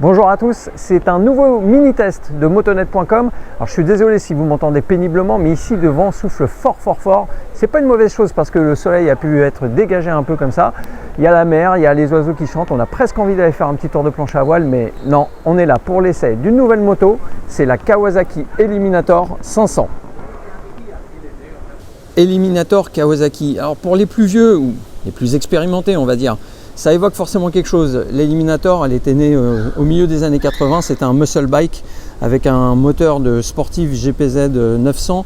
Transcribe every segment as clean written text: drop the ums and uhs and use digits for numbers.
Bonjour à tous, c'est un nouveau mini-test de motonet.com. Alors je suis désolé si vous m'entendez péniblement, mais ici le vent souffle fort. C'est pas une mauvaise chose parce que le soleil a pu être dégagé un peu comme ça. Il y a la mer, il y a les oiseaux qui chantent, on a presque envie d'aller faire un petit tour de planche à voile, mais non, on est là pour l'essai d'une nouvelle moto, c'est la Kawasaki Eliminator 500. Eliminator Kawasaki, alors pour les plus vieux ou les plus expérimentés on va dire, ça évoque forcément quelque chose. L'Eliminator, elle était née au milieu des années 80, c'était un muscle bike avec un moteur de sportif GPZ 900.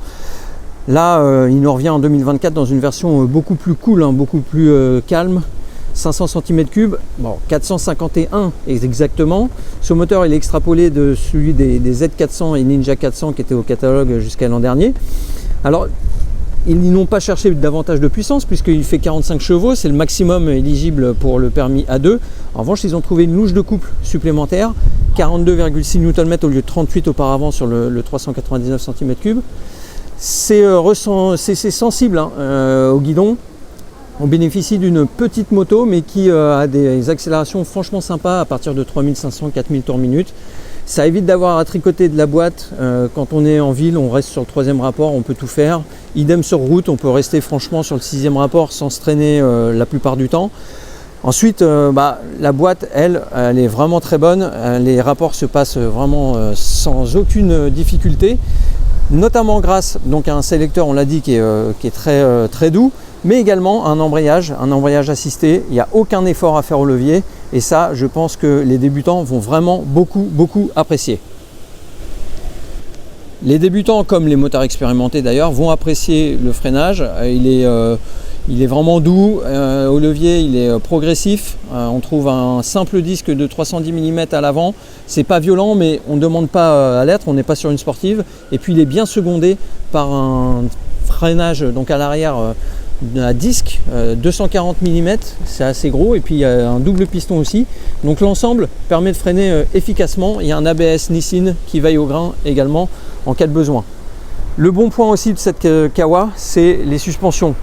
Là, il nous revient en 2024 dans une version beaucoup plus cool, beaucoup plus calme, 500 cm3, bon, 451 exactement. Ce moteur, il est extrapolé de celui des Z400 et Ninja 400 qui étaient au catalogue jusqu'à l'an dernier. Alors, ils n'ont pas cherché davantage de puissance puisqu'il fait 45 chevaux, c'est le maximum éligible pour le permis A2. En revanche, ils ont trouvé une louche de couple supplémentaire, 42,6 Nm au lieu de 38 auparavant sur le 399 cm3. C'est sensible au guidon. On bénéficie d'une petite moto mais qui a des accélérations franchement sympas à partir de 3500-4000 tours minute. Ça évite d'avoir à tricoter de la boîte. Quand on est en ville, on reste sur le 3e rapport, on peut tout faire. Idem sur route, on peut rester franchement sur le 6e rapport sans se traîner la plupart du temps. Ensuite, la boîte, elle est vraiment très bonne. Les rapports se passent vraiment sans aucune difficulté, notamment grâce donc, à un sélecteur, on l'a dit, qui est très doux, mais également un embrayage assisté. Il n'y a aucun effort à faire au levier. Et ça, je pense que les débutants vont vraiment beaucoup apprécier. Les débutants, comme les motards expérimentés d'ailleurs, vont apprécier le freinage. Il est vraiment doux. Au levier, il est progressif. On trouve un simple disque de 310 mm à l'avant. C'est pas violent, mais on ne demande pas à l'être. On n'est pas sur une sportive. Et puis, il est bien secondé par un freinage donc à l'arrière à disque 240 mm, c'est assez gros, et puis il y a un double piston aussi, donc l'ensemble permet de freiner efficacement. Il y a un ABS Nissin qui veille au grain également en cas de besoin. Le bon point aussi de cette Kawa, c'est les suspensions.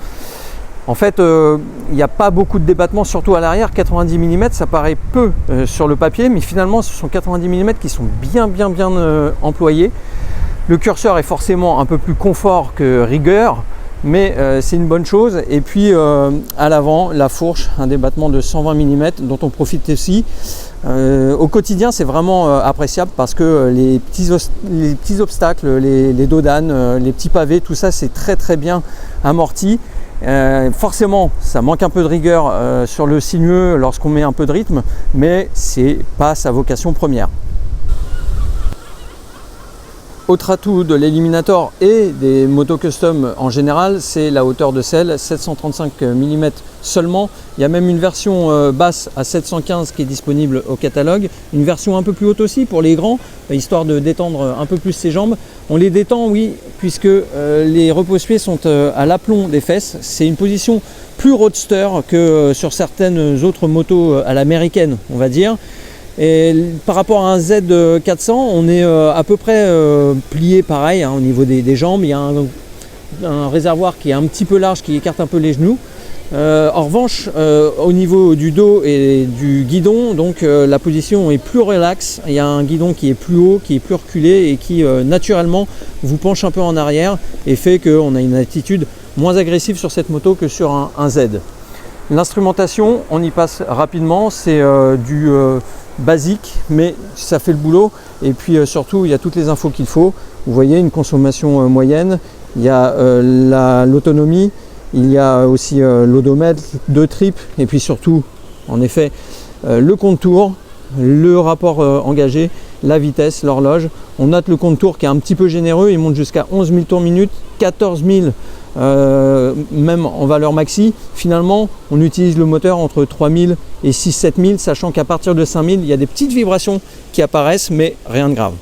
En fait, il n'y a pas beaucoup de débattement, surtout à l'arrière. 90 mm, ça paraît peu sur le papier, mais finalement ce sont 90 mm qui sont bien employés. Le curseur est forcément un peu plus confort que rigueur, mais c'est une bonne chose. Et puis à l'avant, la fourche, un débattement de 120 mm dont on profite aussi. Au quotidien, c'est vraiment appréciable parce que les petits obstacles, les dos d'âne, les petits pavés, tout ça, c'est très bien amorti. Forcément, ça manque un peu de rigueur sur le sinueux lorsqu'on met un peu de rythme, mais c'est pas sa vocation première. Autre atout de l'Eliminator et des motos custom en général, c'est la hauteur de selle, 735 mm seulement. Il y a même une version basse à 715 qui est disponible au catalogue. Une version un peu plus haute aussi pour les grands, histoire de détendre un peu plus ses jambes. On les détend, oui, puisque les repose-pieds sont à l'aplomb des fesses. C'est une position plus roadster que sur certaines autres motos à l'américaine, on va dire. Et par rapport à un Z400, on est à peu près plié pareil au niveau des jambes. Il y a un réservoir qui est un petit peu large, qui écarte un peu les genoux. En revanche, au niveau du dos et du guidon, donc la position est plus relaxe. Il y a un guidon qui est plus haut, qui est plus reculé et qui naturellement vous penche un peu en arrière et fait qu'on a une attitude moins agressive sur cette moto que sur un Z. L'instrumentation, on y passe rapidement, c'est du basique, mais ça fait le boulot. Et puis surtout, il y a toutes les infos qu'il faut. Vous voyez, une consommation moyenne, il y a l'autonomie, il y a aussi l'odomètre, 2 tripes, et puis surtout, en effet, le compte-tours, le rapport engagé, la vitesse, l'horloge. On note le compte-tours qui est un petit peu généreux, il monte jusqu'à 11 000 tours minute, 14 000 même en valeur maxi. Finalement, on utilise le moteur entre 3000 et 6-7000, sachant qu'à partir de 5000, il y a des petites vibrations qui apparaissent, mais rien de grave.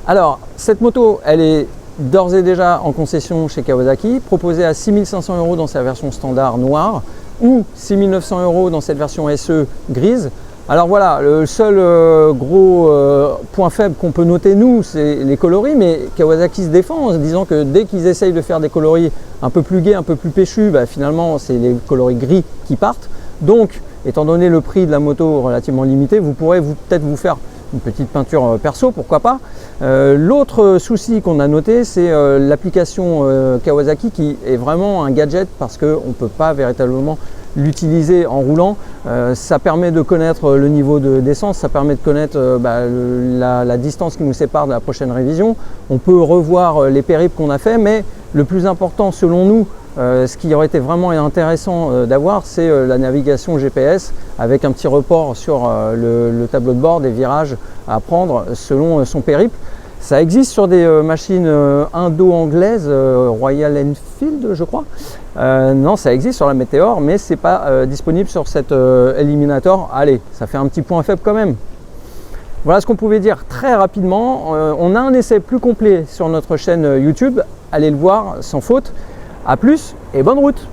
Alors, cette moto, elle est d'ores et déjà en concession chez Kawasaki, proposée à 6 500 € dans sa version standard noire ou 6 900 € dans cette version SE grise. Alors voilà, le seul gros point faible qu'on peut noter nous, c'est les coloris, mais Kawasaki se défend en se disant que dès qu'ils essayent de faire des coloris un peu plus gais, un peu plus péchus, finalement c'est les coloris gris qui partent. Donc étant donné le prix de la moto relativement limité, vous pourrez peut-être vous faire une petite peinture perso, pourquoi pas. L'autre souci qu'on a noté, c'est l'application Kawasaki qui est vraiment un gadget parce qu'on ne peut pas véritablement l'utiliser en roulant. Ça permet de connaître le niveau d'essence, ça permet de connaître la distance qui nous sépare de la prochaine révision. On peut revoir les périples qu'on a fait, mais le plus important selon nous, ce qui aurait été vraiment intéressant d'avoir, c'est la navigation GPS avec un petit report sur le tableau de bord des virages à prendre selon son périple. Ça existe sur des machines indo-anglaises, Royal Enfield je crois. Non, ça existe sur la Meteor, mais c'est pas disponible sur cette Eliminator. Allez, ça fait un petit point faible quand même. Voilà ce qu'on pouvait dire très rapidement. On a un essai plus complet sur notre chaîne YouTube. Allez le voir sans faute. A plus et bonne route!